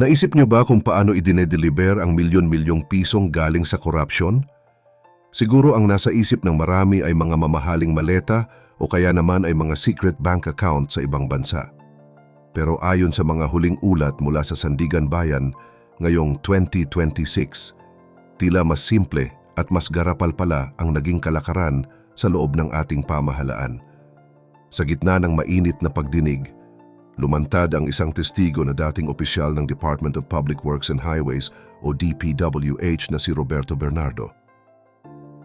Naisip niyo ba kung paano idinedeliver ang milyon-milyong pisong galing sa korupsyon? Siguro ang nasa isip ng marami ay mga mamahaling maleta o kaya naman ay mga secret bank account sa ibang bansa. Pero ayon sa mga huling ulat mula sa Sandigan Bayan ngayong 2026, tila mas simple at mas garapal pala ang naging kalakaran sa loob ng ating pamahalaan. Sa gitna ng mainit na pagdinig, lumantad ang isang testigo na dating opisyal ng Department of Public Works and Highways o DPWH na si Roberto Bernardo.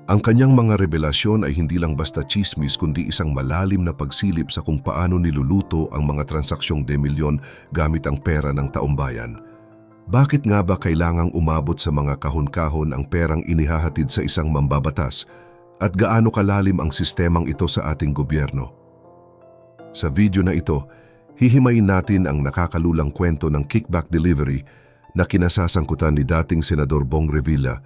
Ang kanyang mga revelasyon ay hindi lang basta chismis kundi isang malalim na pagsilip sa kung paano niluluto ang mga transaksyong demilyon gamit ang pera ng taumbayan. Bakit nga ba kailangang umabot sa mga kahon-kahon ang perang inihahatid sa isang mambabatas at gaano kalalim ang sistemang ito sa ating gobyerno? Sa video na ito, hihimayin natin ang nakakalulang kwento ng kickback delivery na kinasasangkutan ni dating Senador Bong Revilla.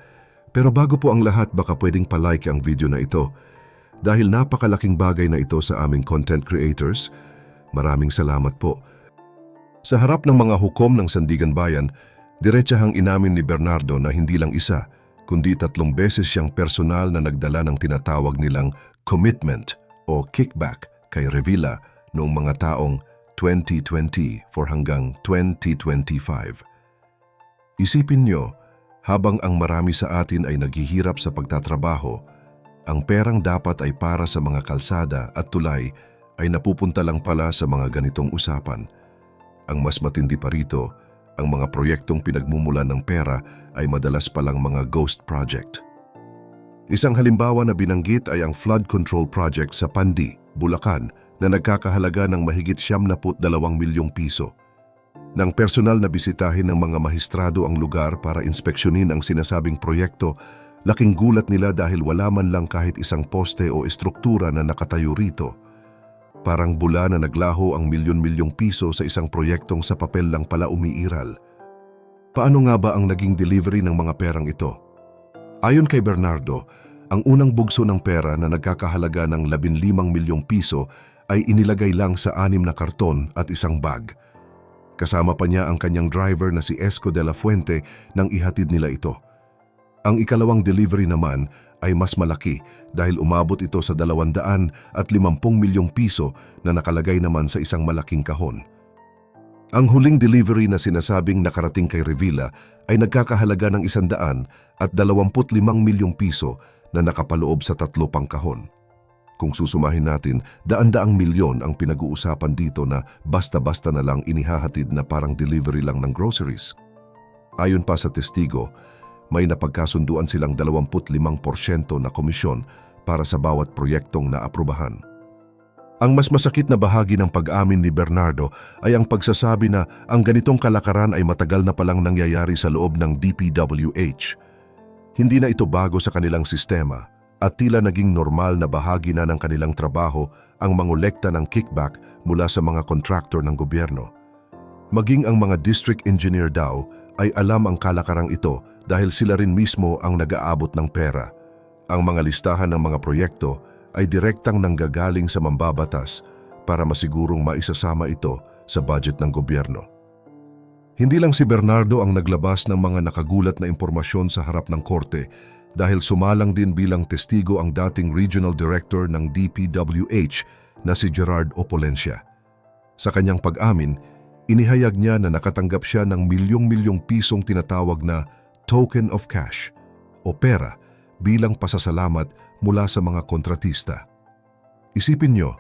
Pero bago po ang lahat, baka pwedeng palike ang video na ito dahil napakalaking bagay na ito sa aming content creators. Maraming salamat po. Sa harap ng mga hukom ng Sandigan Bayan, diretsahang inamin ni Bernardo na hindi lang isa, kundi 3 beses siyang personal na nagdala ng tinatawag nilang commitment o kickback kay Revilla noong mga taong 2024 hanggang 2025. Isipin nyo, habang ang marami sa atin ay naghihirap sa pagtatrabaho, ang perang dapat ay para sa mga kalsada at tulay ay napupunta lang pala sa mga ganitong usapan. Ang mas matindi pa rito, ang mga proyektong pinagmumulan ng pera ay madalas palang mga ghost project. Isang halimbawa na binanggit ay ang flood control project sa Pandi, Bulacan na nagkakahalaga ng mahigit 72 milyong piso. Nang personal na bisitahin ng mga mahistrado ang lugar para inspeksyonin ang sinasabing proyekto, laking gulat nila dahil wala man lang kahit isang poste o estruktura na nakatayo rito. Parang bula na naglaho ang milyon-milyong piso sa isang proyektong sa papel lang pala umiiral. Paano nga ba ang naging delivery ng mga perang ito? Ayon kay Bernardo, ang unang bugso ng pera na nagkakahalaga ng 15 milyong piso ay inilagay lang sa 6 na karton at isang bag. Kasama pa niya ang kanyang driver na si Esco de la Fuente nang ihatid nila ito. Ang ikalawang delivery naman ay mas malaki dahil umabot ito sa 250 milyong piso na nakalagay naman sa isang malaking kahon. Ang huling delivery na sinasabing nakarating kay Revilla ay nagkakahalaga ng 125 milyong piso na nakapaloob sa 3 pang kahon. Kung susumahin natin, daan-daang milyon ang pinag-uusapan dito na basta-basta na lang inihahatid na parang delivery lang ng groceries. Ayon pa sa testigo, may napagkasunduan silang 25% na komisyon para sa bawat proyektong naaprubahan. Ang mas masakit na bahagi ng pag-amin ni Bernardo ay ang pagsasabi na ang ganitong kalakaran ay matagal na palang nangyayari sa loob ng DPWH. Hindi na ito bago sa kanilang sistema at tila naging normal na bahagi na ng kanilang trabaho ang mangolekta ng kickback mula sa mga kontraktor ng gobyerno. Maging ang mga district engineer daw ay alam ang kalakarang ito dahil sila rin mismo ang nag-aabot ng pera. Ang mga listahan ng mga proyekto ay direktang nanggagaling sa mambabatas para masigurong maisasama ito sa budget ng gobyerno. Hindi lang si Bernardo ang naglabas ng mga nakagulat na impormasyon sa harap ng korte dahil sumalang din bilang testigo ang dating Regional Director ng DPWH na si Gerard Opolencia. Sa kanyang pag-amin, inihayag niya na nakatanggap siya ng milyong-milyong pisong tinatawag na token of cash o pera bilang pasasalamat mula sa mga kontratista. Isipin niyo,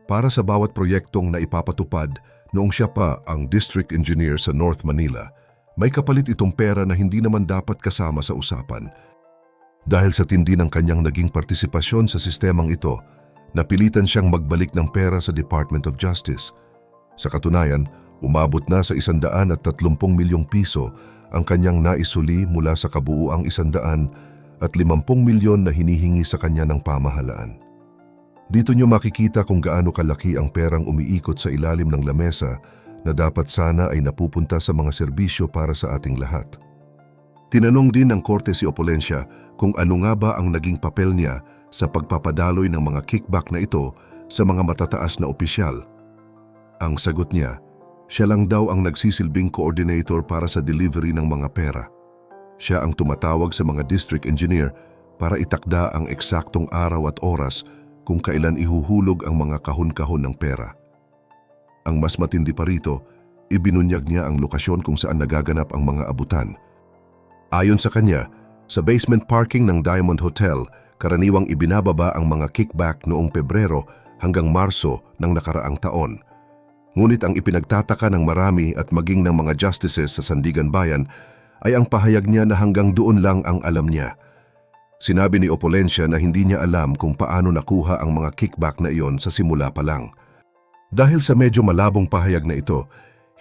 para sa bawat proyektong naipapatupad noong siya pa ang District Engineer sa North Manila, may kapalit itong pera na hindi naman dapat kasama sa usapan. Dahil sa tindi ng kanyang naging partisipasyon sa sistemang ito, napilitan siyang magbalik ng pera sa Department of Justice. Sa katunayan, umabot na sa 130 milyong piso ang kanyang naisuli mula sa kabuuang 150 milyon na hinihingi sa kanya ng pamahalaan. Dito niyo makikita kung gaano kalaki ang perang umiikot sa ilalim ng lamesa na dapat sana ay napupunta sa mga serbisyo para sa ating lahat. Tinanong din ng korte si Opolencia kung ano nga ba ang naging papel niya sa pagpapadaloy ng mga kickback na ito sa mga matataas na opisyal. Ang sagot niya, Siya lang daw ang nagsisilbing coordinator para sa delivery ng mga pera. Siya ang tumatawag sa mga district engineer para itakda ang eksaktong araw at oras kung kailan ihuhulog ang mga kahon-kahon ng pera. Ang mas matindi pa rito, ibinunyag niya ang lokasyon kung saan nagaganap ang mga abutan. Ayon sa kanya, sa basement parking ng Diamond Hotel, karaniwang ibinababa ang mga kickback noong Pebrero hanggang Marso ng nakaraang taon. Ngunit ang ipinagtataka ng marami at maging ng mga justices sa Sandigan Bayan ay ang pahayag niya na hanggang doon lang ang alam niya. Sinabi ni Opolencia na hindi niya alam kung paano nakuha ang mga kickback na iyon sa simula pa lang. Dahil sa medyo malabong pahayag na ito,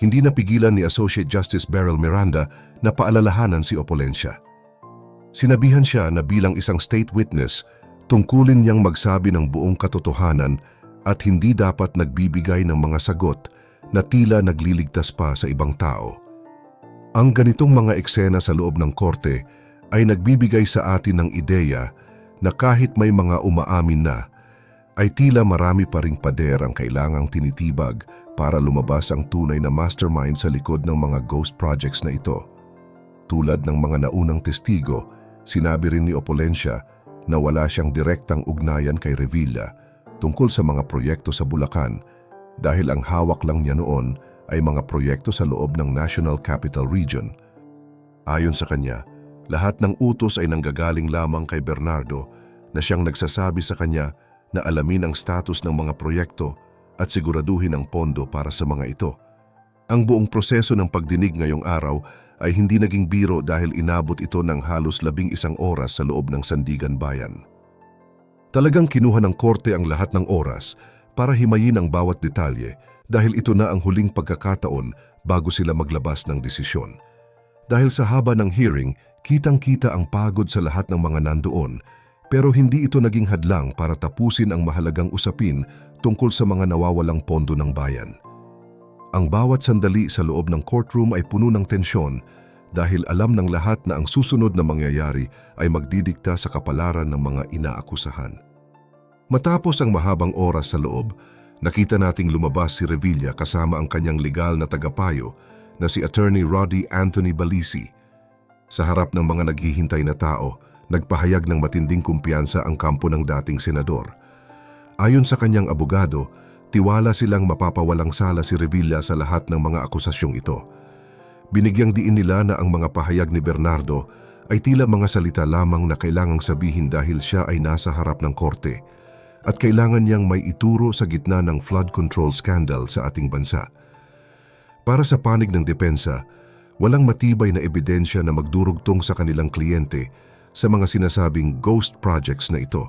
hindi napigilan ni Associate Justice Beryl Miranda na paalalahanan si Opolencia. Sinabihan siya na bilang isang state witness, tungkulin niyang magsabi ng buong katotohanan at hindi dapat nagbibigay ng mga sagot na tila nagliligtas pa sa ibang tao. Ang ganitong mga eksena sa loob ng korte ay nagbibigay sa atin ng ideya na kahit may mga umaamin na, ay tila marami pa ring pader ang kailangang tinitibag para lumabas ang tunay na mastermind sa likod ng mga ghost projects na ito. Tulad ng mga naunang testigo, sinabi rin ni Opolencia na wala siyang direktang ugnayan kay Revilla tungkol sa mga proyekto sa Bulacan dahil ang hawak lang niya noon ay mga proyekto sa loob ng National Capital Region. Ayon sa kanya, lahat ng utos ay nanggagaling lamang kay Bernardo na siyang nagsasabi sa kanya na alamin ang status ng mga proyekto at siguraduhin ang pondo para sa mga ito. Ang buong proseso ng pagdinig ngayong araw ay hindi naging biro dahil inabot ito ng halos 11 oras sa loob ng Sandigan Bayan. Talagang kinuha ng korte ang lahat ng oras para himayin ang bawat detalye dahil ito na ang huling pagkakataon bago sila maglabas ng desisyon. Dahil sa haba ng hearing, kitang-kita ang pagod sa lahat ng mga nandoon, pero hindi ito naging hadlang para tapusin ang mahalagang usapin tungkol sa mga nawawalang pondo ng bayan. Ang bawat sandali sa loob ng courtroom ay puno ng tensyon dahil alam ng lahat na ang susunod na mangyayari ay magdidikta sa kapalaran ng mga inaakusahan. Matapos ang mahabang oras sa loob, nakita nating lumabas si Revilla kasama ang kanyang legal na tagapayo na si Attorney Roddy Anthony Balisi. Sa harap ng mga naghihintay na tao, nagpahayag ng matinding kumpiyansa ang kampo ng dating senador. Ayon sa kanyang abogado, tiwala silang mapapawalang sala si Revilla sa lahat ng mga akusasyong ito. Binigyang diin nila na ang mga pahayag ni Bernardo ay tila mga salita lamang na kailangang sabihin dahil siya ay nasa harap ng korte at kailangan niyang may ituro sa gitna ng flood control scandal sa ating bansa. Para sa panig ng depensa, walang matibay na ebidensya na magdurugtong sa kanilang kliyente sa mga sinasabing ghost projects na ito.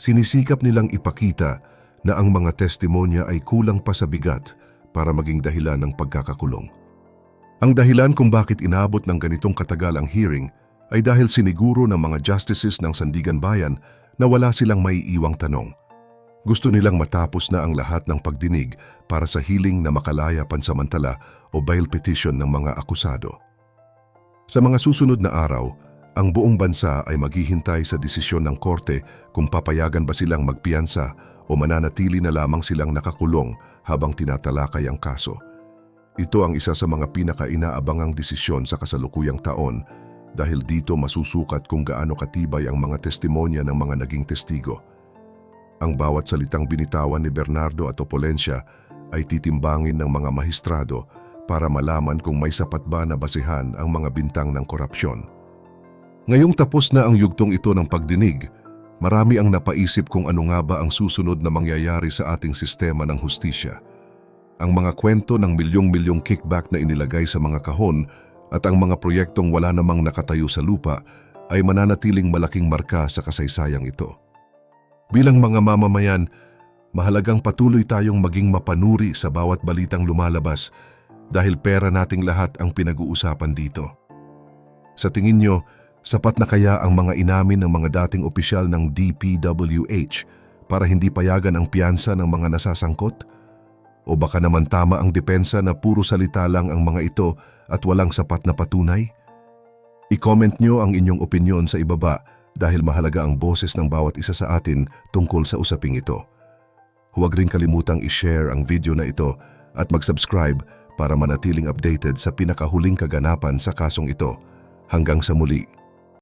Sinisikap nilang ipakita na ang mga testimonya ay kulang pa sa bigat para maging dahilan ng pagkakakulong. Ang dahilan kung bakit inabot ng ganitong katagal ang hearing ay dahil siniguro ng mga justices ng Sandigan Bayan na wala silang maiiwang tanong. Gusto nilang matapos na ang lahat ng pagdinig para sa hiling na makalaya pansamantala o bail petition ng mga akusado. Sa mga susunod na araw, ang buong bansa ay maghihintay sa desisyon ng korte kung papayagan ba silang magpiyansa o mananatili na lamang silang nakakulong habang tinatalakay ang kaso. Ito ang isa sa mga pinaka-inaabangang desisyon sa kasalukuyang taon dahil dito masusukat kung gaano katibay ang mga testimonya ng mga naging testigo. Ang bawat salitang binitawan ni Bernardo at Opolencia ay titimbangin ng mga mahistrado para malaman kung may sapat ba na basihan ang mga bintang ng korupsyon. Ngayong tapos na ang yugtong ito ng pagdinig, marami ang napaisip kung ano nga ba ang susunod na mangyayari sa ating sistema ng hustisya. Ang mga kwento ng milyong-milyong kickback na inilagay sa mga kahon at ang mga proyektong wala namang nakatayo sa lupa ay mananatiling malaking marka sa kasaysayang ito. Bilang mga mamamayan, mahalagang patuloy tayong maging mapanuri sa bawat balitang lumalabas dahil pera nating lahat ang pinag-uusapan dito. Sa tingin nyo, sapat na kaya ang mga inamin ng mga dating opisyal ng DPWH para hindi payagan ang piyansa ng mga nasasangkot? O baka naman tama ang depensa na puro salita lang ang mga ito at walang sapat na patunay? I-comment nyo ang inyong opinyon sa ibaba dahil mahalaga ang boses ng bawat isa sa atin tungkol sa usaping ito. Huwag rin kalimutang i-share ang video na ito at mag-subscribe para manatiling updated sa pinakahuling kaganapan sa kasong ito. Hanggang sa muli.